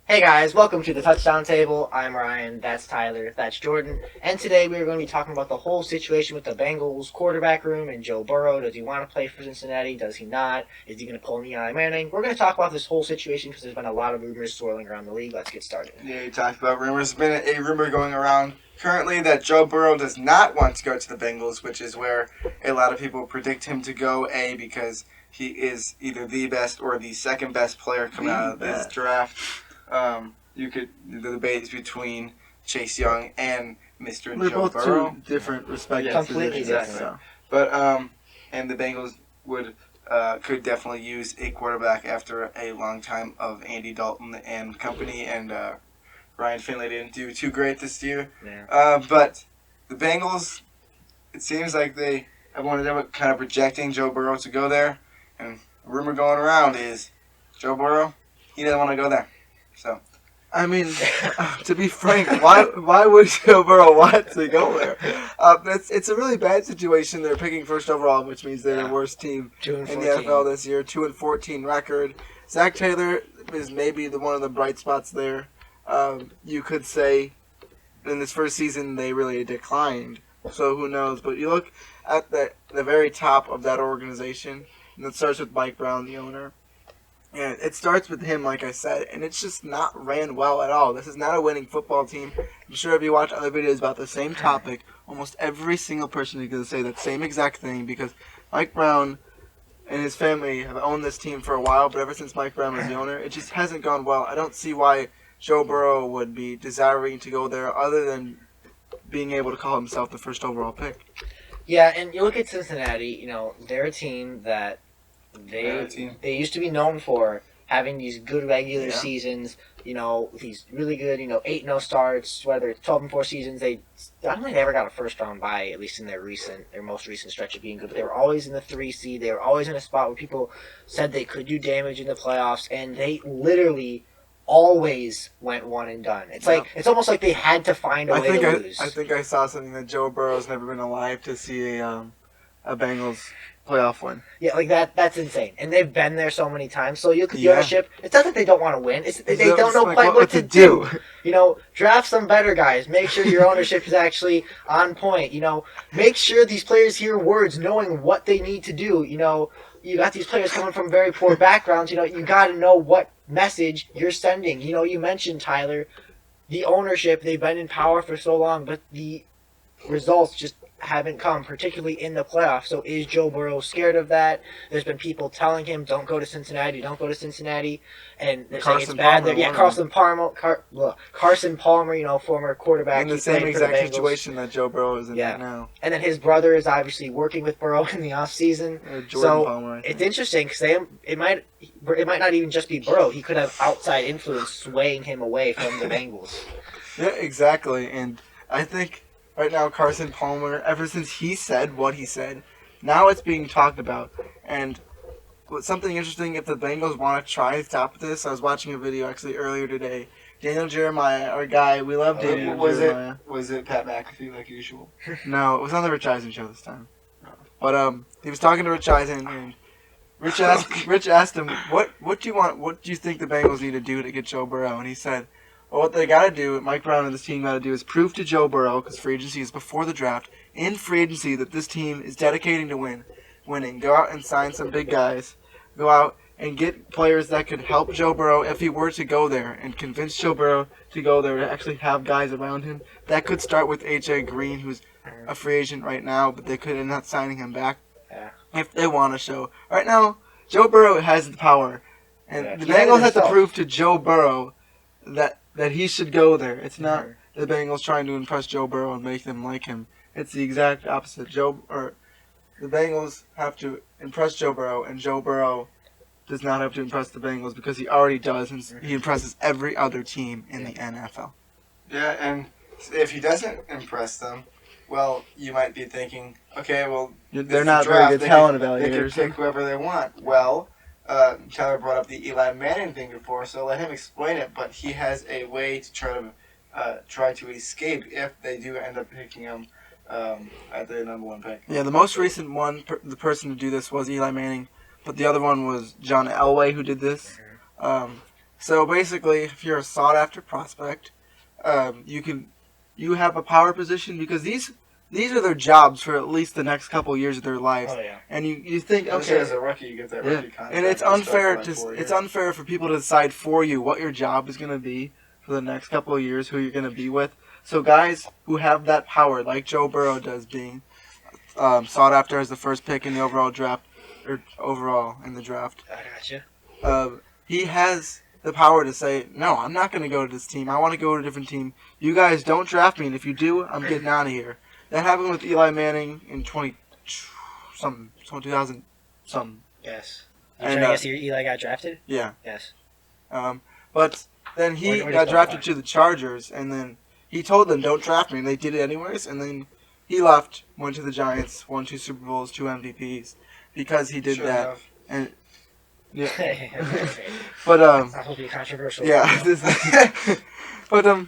Hey guys, welcome to the Touchdown Table. I'm Ryan, that's Tyler, that's Jordan, and today we're going to be talking about the whole situation with the Bengals quarterback room and Joe Burrow. Does he want to play for Cincinnati? Does he not? Is he going to pull an Eli Manning? We're going to talk about this whole situation because there's been a lot of rumors swirling around the league. Let's get started. Yeah, you talked about rumors. There's been a rumor going around currently that Joe Burrow does not want to go to the Bengals, which is where a lot of people predict him to go, because he is either the best or the second best player coming out of this draft. The debate is between Chase Young and Mr. They're Joe both Burrow. two different respective Completely positions, different. so. But and the Bengals could definitely use a quarterback after a long time of Andy Dalton and company, and Ryan Finley didn't do too great this year. Yeah. But the Bengals, it seems like everyone is kind of projecting Joe Burrow to go there, and a rumor going around is Joe Burrow, he doesn't want to go there. So, I mean, to be frank, why would Joe Burrow want to go there? It's a really bad situation. They're picking first overall, which means they're the worst team in the NFL this year. 2-14 record. Zach Taylor is maybe one of the bright spots there. You could say in this first season they really declined. So who knows? But you look at the very top of that organization, and it starts with Mike Brown, the owner. And it starts with him, like I said, and it's just not ran well at all. This is not a winning football team. I'm sure if you watch other videos about the same topic, almost every single person is going to say that same exact thing, because Mike Brown and his family have owned this team for a while, but ever since Mike Brown was the owner, it just hasn't gone well. I don't see why Joe Burrow would be desiring to go there other than being able to call himself the first overall pick. Yeah, and you look at Cincinnati, they're a team that they used to be known for having these good regular seasons, these really good, 8-0 starts, whether it's 12-4 seasons. I don't think they ever got a first round bye, at least in their most recent stretch of being good. But they were always in the 3 seed. They were always in a spot where people said they could do damage in the playoffs, and they literally always went one and done. It's like it's almost like they had to find a way to lose. I think I saw something that Joe Burrow's never been alive to see a Bengals playoff win. Yeah, like that's insane. And they've been there so many times. So you look at the ownership, it's not that they don't want to win. They don't know quite what to do. Draft some better guys. Make sure your ownership is actually on point. Make sure these players hear words knowing what they need to do. You got these players coming from very poor backgrounds. You got to know what message you're sending. You mentioned, Tyler, the ownership. They've been in power for so long, but the results just haven't come, particularly in the playoffs. So is Joe Burrow scared of that? There's been people telling him, don't go to Cincinnati, and they're saying it's bad there. Yeah, Carson Palmer, former quarterback. In the same exact situation that Joe Burrow is in right now. And then his brother is obviously working with Burrow in the offseason. Jordan Palmer, it's interesting because it might not even just be Burrow. He could have outside influence swaying him away from the Bengals. Yeah, exactly. And I think right now, Carson Palmer, ever since he said what he said, now it's being talked about. And something interesting, if the Bengals want to try and stop this, I was watching a video actually earlier today. Daniel Jeremiah, our guy, we love Daniel Jeremiah. Was it Pat McAfee like usual? No, it was on the Rich Eisen show this time. But he was talking to Rich Eisen, and Rich asked him, what do you want? What do you think the Bengals need to do to get Joe Burrow? And he said, well, what they got to do, Mike Brown and this team got to do, is prove to Joe Burrow, because free agency is before the draft, in free agency that this team is dedicating to winning. Go out and sign some big guys. Go out and get players that could help Joe Burrow if he were to go there, and convince Joe Burrow to go there, to actually have guys around him. That could start with A.J. Green, who's a free agent right now, but they could end up signing him back if they want to show. Right now, Joe Burrow has the power, and the Bengals have to prove to Joe Burrow that he should go there. It's not the Bengals trying to impress Joe Burrow and make them like him. It's the exact opposite. The Bengals have to impress Joe Burrow, and Joe Burrow does not have to impress the Bengals because he already does, and he impresses every other team in the NFL. Yeah, and if he doesn't impress them, well, you might be thinking, okay, well, they're not very good talent evaluators. They can pick whoever they want. Well, Tyler brought up the Eli Manning thing before, so let him explain it. But he has a way to try to escape if they do end up picking him at the number 1 pick. Yeah, the most recent one, the person to do this was Eli Manning, but the other one was John Elway who did this. So basically, if you're a sought-after prospect, you have a power position because these are their jobs for at least the next couple of years of their lives. Oh yeah. And you think, Okay, okay, as a rookie, you get that rookie contract. and it's unfair for people to decide for you what your job is going to be for the next couple of years, who you're going to be with. So guys who have that power, like Joe Burrow does, being sought after as the first pick in the overall draft, or overall in the draft. I gotcha. He has the power to say, no, I'm not going to go to this team. I want to go to a different team. You guys don't draft me, and if you do, I'm getting out of here. That happened with Eli Manning in 2000 something. Yes. You And, trying to guess Eli got drafted? Yeah. Yes. But then he Where got does drafted that to the Chargers, and then he told them, don't draft me, and they did it anyways, and then he left, went to the Giants, won 2 Super Bowls, 2 MVPs, because he did that. Enough. And yeah. Okay. But I hope you're controversial. yeah, but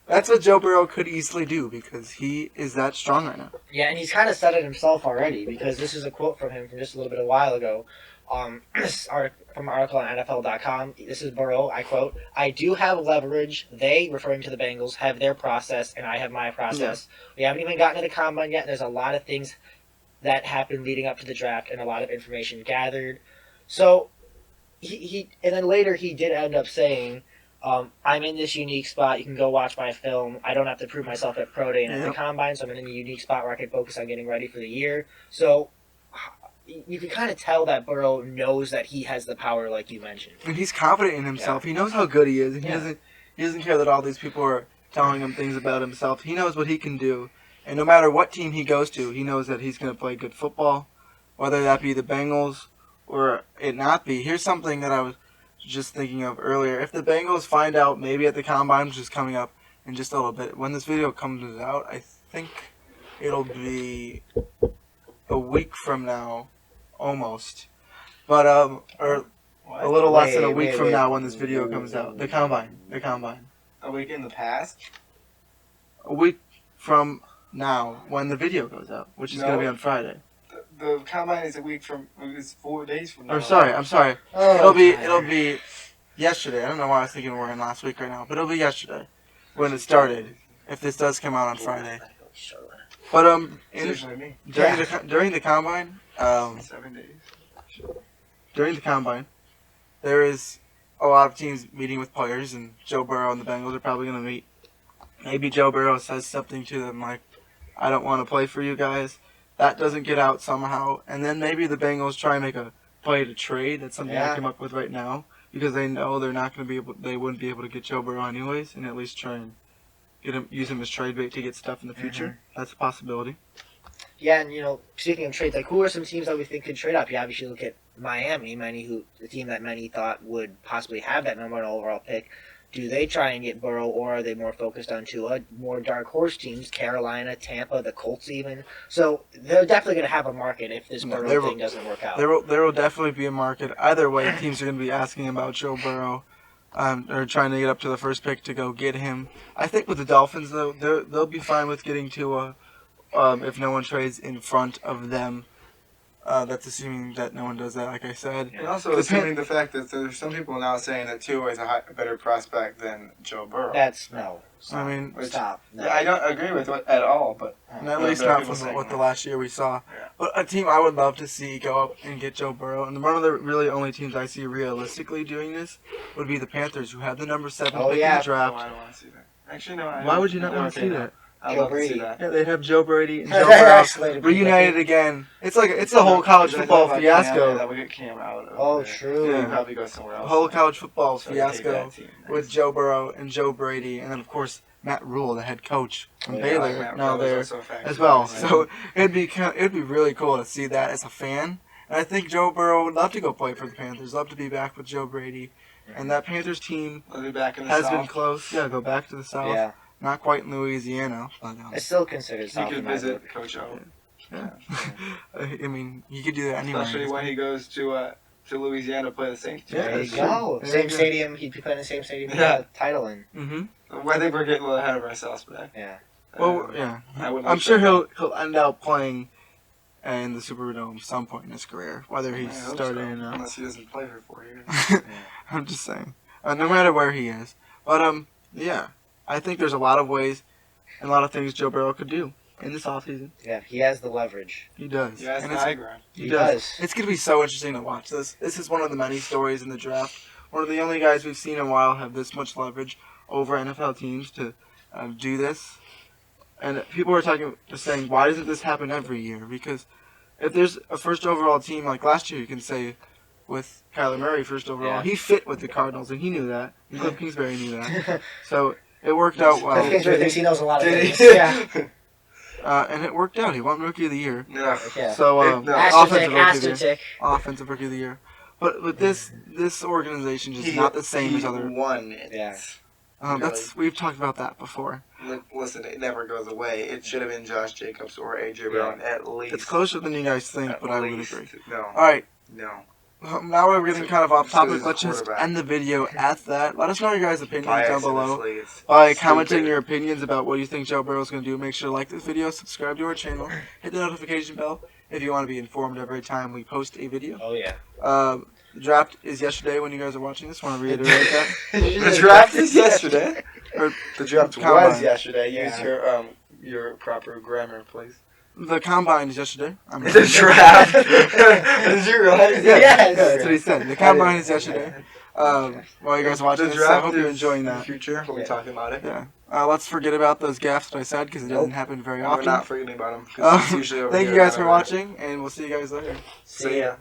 that's what Joe Burrow could easily do because he is that strong right now. Yeah, and he's kind of said it himself already because this is a quote from him from just a little bit a while ago. From an article on NFL.com. This is Burrow. I quote: "I do have leverage. They, referring to the Bengals, have their process, and I have my process. Yeah. We haven't even gotten to the combine yet. There's a lot of things that happened leading up to the draft, and a lot of information gathered. So he and then later he did end up saying." I'm in this unique spot. You can go watch my film. I don't have to prove myself at Pro Day and at the Combine, so I'm in a unique spot where I can focus on getting ready for the year. So you can kind of tell that Burrow knows that he has the power, like you mentioned. And he's confident in himself. Yeah. He knows how good he is. And he doesn't care that all these people are telling him things about himself. He knows what he can do. And no matter what team he goes to, he knows that he's going to play good football, whether that be the Bengals or it not be. Here's something that I was just thinking of earlier. If the Bengals find out maybe at the Combine, which is coming up in just a little bit, when this video comes out, I think it'll be a week from now, almost. But, or a little less than a week from now when this video comes out. The Combine. A week in the past? A week from now when the video goes out, which is going to be on Friday. The Combine is a week from, it's 4 days from now. I'm sorry. Oh, it'll be yesterday. I don't know why I was thinking we're in last week right now, but it'll be yesterday when it started. If this does come out on Friday. But during the Combine, 7 days. During the Combine, there is a lot of teams meeting with players, and Joe Burrow and the Bengals are probably going to meet. Maybe Joe Burrow says something to them like, "I don't want to play for you guys." That doesn't get out somehow, and then maybe the Bengals try and make a play to trade. That's something I came up with right now because they know they're not going to be able. They wouldn't be able to get Joe Burrow anyways, and at least try and use him as trade bait to get stuff in the future. Mm-hmm. That's a possibility. Yeah, and speaking of trades, like who are some teams that we think could trade up? You obviously look at Miami, the team that many thought would possibly have that number 1 overall pick. Do they try and get Burrow, or are they more focused on Tua? More dark horse teams, Carolina, Tampa, the Colts even. So they're definitely going to have a market if this Burrow thing doesn't work out. There will definitely be a market. Either way, teams are going to be asking about Joe Burrow, or trying to get up to the first pick to go get him. I think with the Dolphins, though, they'll be fine with getting Tua if no one trades in front of them. That's assuming that no one does that, like I said. And also assuming the fact that there's some people now saying that Tua is a better prospect than Joe Burrow. That's no. I mean, stop. No. I don't agree with it at all, but at least not from what the last year we saw. Yeah. But a team I would love to see go up and get Joe Burrow, and one of the really only teams I see realistically doing this would be the Panthers, who have the number 7 pick in the draft. No, I don't want to see that. Actually, no. Why would you not want to see that? Joe Brady. Yeah, they'd have Joe Brady and Joe Burrow reunited again. It's the whole college football fiasco. That would get Cam out of Oh, true. Yeah. Probably go somewhere else. The whole college football fiasco with Joe Burrow and Joe Brady, and then of course Matt Rule, the head coach from Baylor, now there as well. So it'd be really cool to see that as a fan. And I think Joe Burrow would love to go play for the Panthers. Love to be back with Joe Brady, and that Panthers team has been close. Yeah, go back to the South. Yeah. Not quite in Louisiana, but it's still considered South. He could visit Coach O. Yeah. I mean, he could do that anywhere. Especially when he goes to Louisiana to play the Saints. Yeah, there you go. Same stadium. He'd be playing the same stadium he got the title in. Mm-hmm. I think we're getting a little ahead of ourselves, but yeah. Well, yeah. I'm sure he'll end up playing in the Superdome some point in his career, whether he's starting or not. Unless he doesn't play for 4 years. I'm just saying. no matter where he is. But yeah, I think there's a lot of ways and a lot of things Joe Burrow could do in this offseason. Yeah, he has the leverage. He does. He has And the high ground. He does. It's going to be so interesting to watch this. This is one of the many stories in the draft. One of the only guys we've seen in a while have this much leverage over NFL teams to do this. And people are saying, why doesn't this happen every year? Because if there's a first overall team like last year, you can say with Kyler Murray first overall, he fit with the Cardinals, and he knew that. And Cliff Kingsbury knew that. So it worked out well. Cliff Kingsbury thinks he knows a lot of things. Yeah. And it worked out. He won Rookie of the Year. Yeah. So Offensive Rookie of the Year. Offensive Rookie of the Year. But with this organization is not the same as other. Won it. Yeah. We've talked about that before. Listen, it never goes away. It should have been Josh Jacobs or AJ Brown at least. It's closer than you guys think, but I would agree. No. All right. No. Now we're getting kind of off topic. So Let's just end the video at that. Let us know your guys' opinions down below by by commenting your opinions about what you think Joe Burrow is going to do. Make sure to like this video, subscribe to our channel, hit the notification bell if you want to be informed every time we post a video. Oh, yeah. The draft is yesterday when you guys are watching this. Want to reiterate that? The draft is yesterday. Or The draft Combine. was yesterday. Use Yeah. your proper grammar, please. the combine is yesterday. The draft. Did you realize? Yes. That's what he said. The combine is yesterday. While you guys are watching The this, I draft hope you're is enjoying in the that. future. We'll be talking about it. Yeah. Let's forget about those gaffes that I said because it doesn't happen very We're often. not forgetting about them. It's usually over Thank here you guys or for whatever. watching, and we'll see you guys later. See ya.